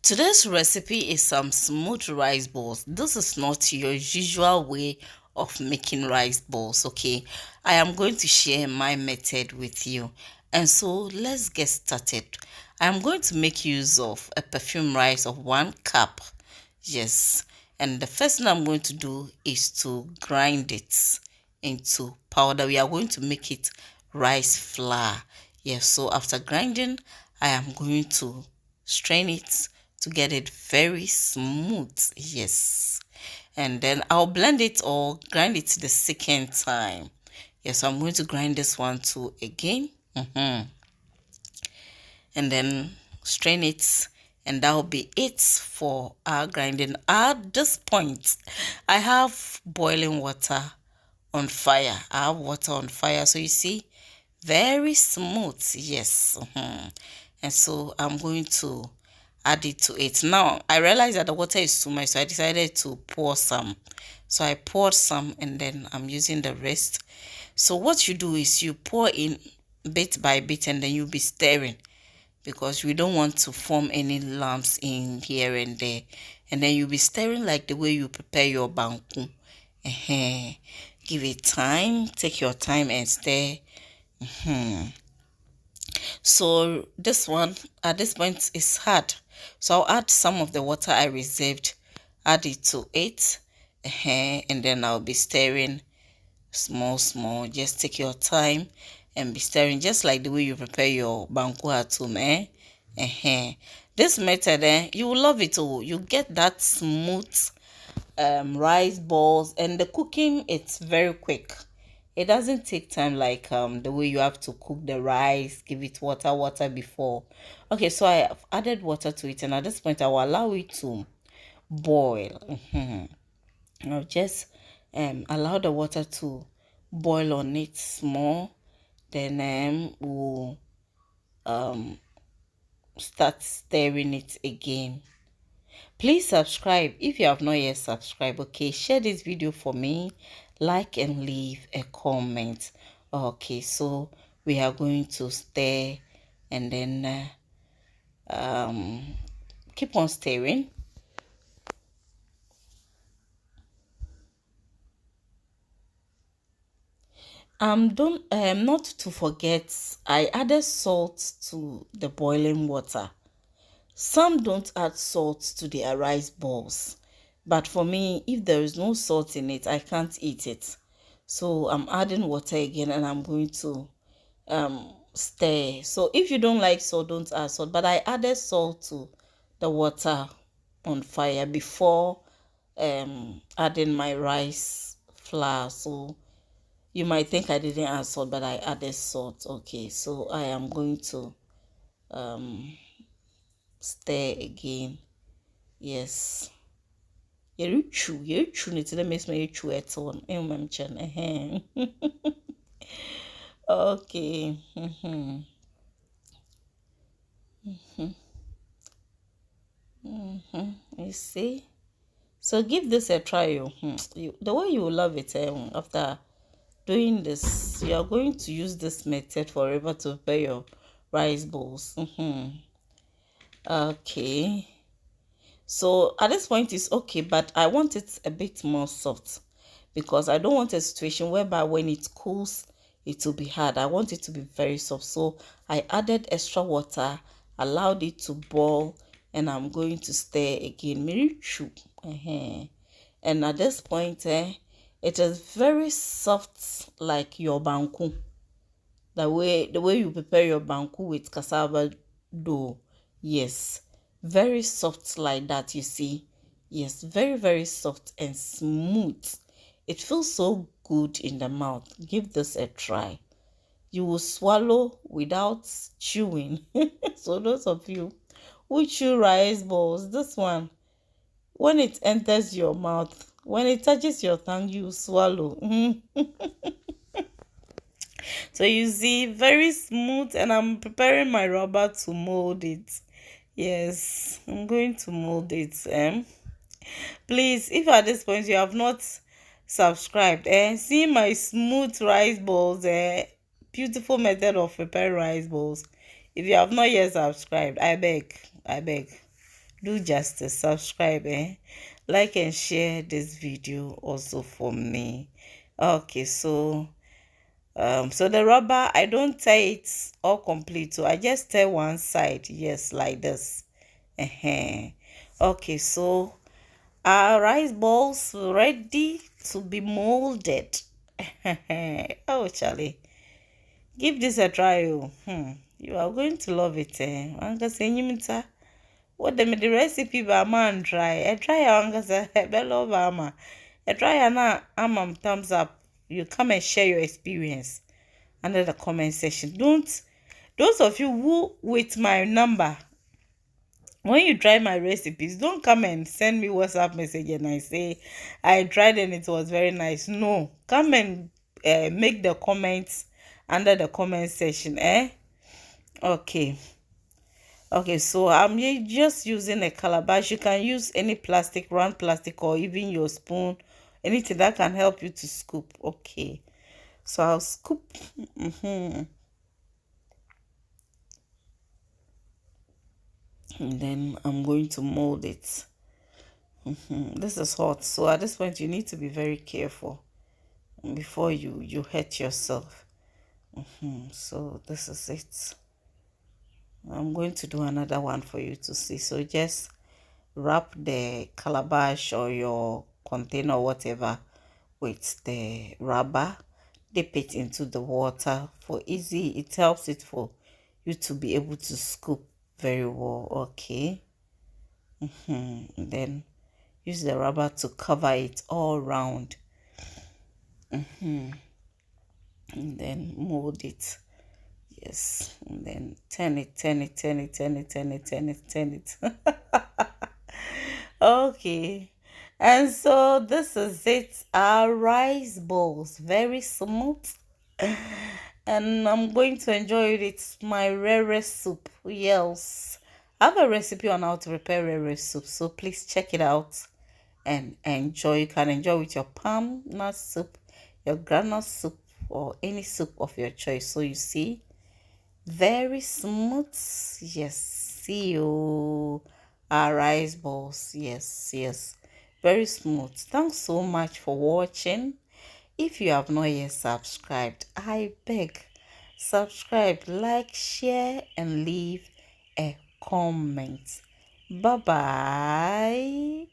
Today's recipe is some smooth rice balls. This is not your usual way of making rice balls, okay? I am going to share my method with you. And so let's get started. I am going to make use of a perfume rice of 1 cup. Yes. And the first thing I'm going to do is to grind it into powder. We are going to make it rice flour. Yes, so after grinding, I am going to strain it to get it very smooth. Yes, and then I'll blend it or grind it the second time. Yes, so I'm going to grind this one too again. And then strain it, and that'll be it for our grinding. At this point, I have boiling water on fire. I have water on fire, so you see, very smooth. Yes. And so I'm going to add it to it. Now I realized that the water is too much, so I decided to pour some. So I poured some, and then I'm using the rest. So what you do is you pour in bit by bit, and then you'll be stirring, because we don't want to form any lumps in here and there. And then you'll be stirring like the way you prepare your banku. Give it time, take your time and stir. So this one at this point is hard, so I'll add some of the water I reserved, add it to it, and then I'll be stirring small. Just take your time and be stirring, just like the way you prepare your banku at home. This method, you will love it. Oh, you get that smooth rice balls, and the cooking, it's very quick. It doesn't take time like the way you have to cook the rice, give it water before. Okay, so I have added water to it, and at this point I will allow it to boil. I'll just allow the water to boil on it small, then we'll start stirring it again. Please subscribe if you have not yet subscribed. Okay, share this video for me, like and leave a comment. Okay, so we are going to stir, and then keep on stirring. Don't not to forget, I added salt to the boiling water. Some don't add salt to their rice balls, but for me, if there is no salt in it, I can't eat it. So I'm adding water again, and I'm going to stir. So if you don't like salt, don't add salt, but I added salt to the water on fire before adding my rice flour. So you might think I didn't add salt, but I added salt. Okay, so I am going to stir again. Yes. Yɛretwiw ne ti dɛ mesma yɛtwiw ɛte wɔ no ɛmma mkyɛn. Okay. You see, so give this a try. The way you will love it. After doing this, you are going to use this method forever to prepare your rice balls. Okay, so at this point it's okay, but I want it a bit more soft, because I don't want a situation whereby when it cools it will be hard. I want it to be very soft. So I added extra water, allowed it to boil, and I'm going to stir again. And at this point, it is very soft like your banku. The way you prepare your banku with cassava dough. Yes, very soft like that, you see. Yes, very soft and smooth. It feels so good in the mouth. Give this a try. You will swallow without chewing. So those of you who chew rice balls, this one, when it enters your mouth, when it touches your tongue, you swallow. So you see, very smooth, and I'm preparing my rubber to mold it. Yes, I'm going to mold it. Please, if at this point you have not subscribed, see my smooth rice balls, beautiful method of preparing rice balls. If you have not yet subscribed, I beg, do justice, subscribe, like and share this video also for me. Okay, so so the rubber, I don't tie it all complete, so I just tie one side, yes, like this. Okay, so our rice balls ready to be molded. Oh, Charlie, give this a try. Oh. You are going to love it. What the recipe by man try? A try angasa bello bama. A try na amam thumbs up. You come and share your experience under the comment section. Don't those of you who with my number, when you try my recipes, don't come and send me WhatsApp message and I say I tried and it was very nice. No, come and make the comments under the comment section. Okay. Okay, so I'm just using a calabash. You can use any plastic, round plastic, or even your spoon, anything that can help you to scoop. Okay, so I'll scoop. And then I'm going to mold it. This is hot, so at this point you need to be very careful before you hurt yourself. So this is it. I'm going to do another one for you to see. So just wrap the calabash or your container or whatever with the rubber, dip it into the water for easy. It helps it for you to be able to scoop very well. Okay. Then use the rubber to cover it all round, and then mold it. Yes, and then turn it, turn it, turn it, turn it, turn it, turn it, turn it. Okay, and so this is it. Our rice balls, very smooth, and I'm going to enjoy it. It's my rare soup. Yes, I have a recipe on how to prepare rare soup, so please check it out and enjoy. You can enjoy with your palm nut soup, your groundnut soup, or any soup of your choice. So you see, very smooth. Yes, see you. Our rice balls. Yes, yes, very smooth. Thanks so much for watching. If you have not yet subscribed, I beg, subscribe, like, share, and leave a comment. Bye bye.